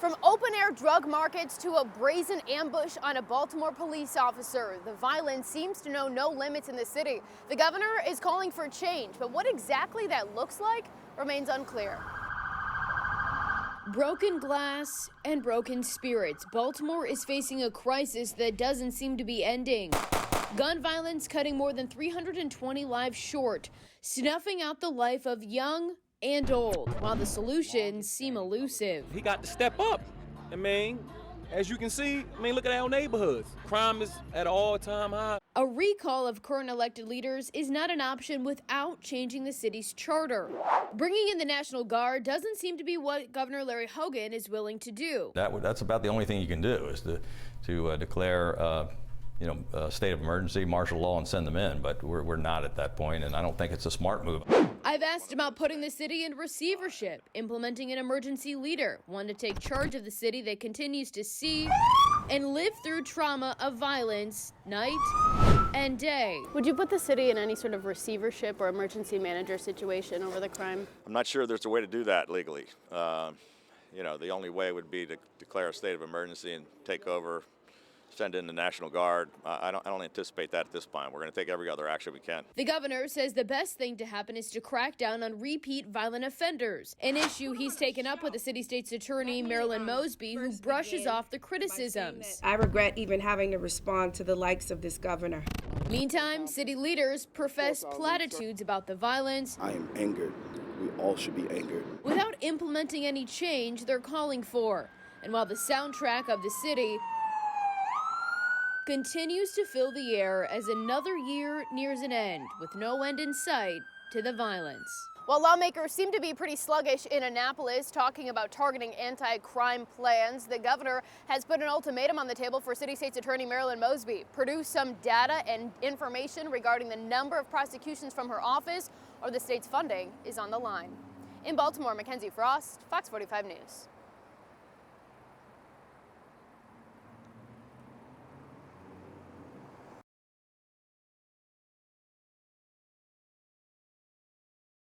From open-air drug markets to a brazen ambush on a Baltimore police officer, the violence seems to know no limits in the city. The governor is calling for change, but what exactly that looks like remains unclear. Broken glass and broken spirits, Baltimore is facing a crisis that doesn't seem to be ending. Gun violence cutting more than 320 lives short, snuffing out the life of young and old, while the solutions seem elusive. He got to step up. As you can see, look at our neighborhoods. Crime is at an all-time high. A recall of current elected leaders is not an option without changing the city's charter. Bringing in the National Guard doesn't seem to be what Governor Larry Hogan is willing to do. That's about the only thing you can do is to declare a state of emergency, martial law, and send them in. But we're not at that point, and I don't think it's a smart move. I've asked about putting the city in receivership, implementing an emergency leader, one to take charge of the city that continues to see and live through trauma of violence night and day. Would you put the city in any sort of receivership or emergency manager situation over the crime? I'm not sure there's a way to do that legally. The only way would be to declare a state of emergency and take over, send in the National Guard. I don't anticipate that at this point. We're going to take every other action we can. The governor says the best thing to happen is to crack down on repeat violent offenders, an issue he's taken up with the city state's attorney, Marilyn Mosby, who brushes off the criticisms. I regret even having to respond to the likes of this governor. Meantime, city leaders profess platitudes about the violence. I am angered. We all should be angered. Without implementing any change they're calling for. And while the soundtrack of the city continues to fill the air as another year nears an end, with no end in sight to the violence. While lawmakers seem to be pretty sluggish in Annapolis, talking about targeting anti-crime plans, the governor has put an ultimatum on the table for City State's Attorney Marilyn Mosby. Produce some data and information regarding the number of prosecutions from her office, or the state's funding is on the line. In Baltimore, Mackenzie Frost, Fox 45 News.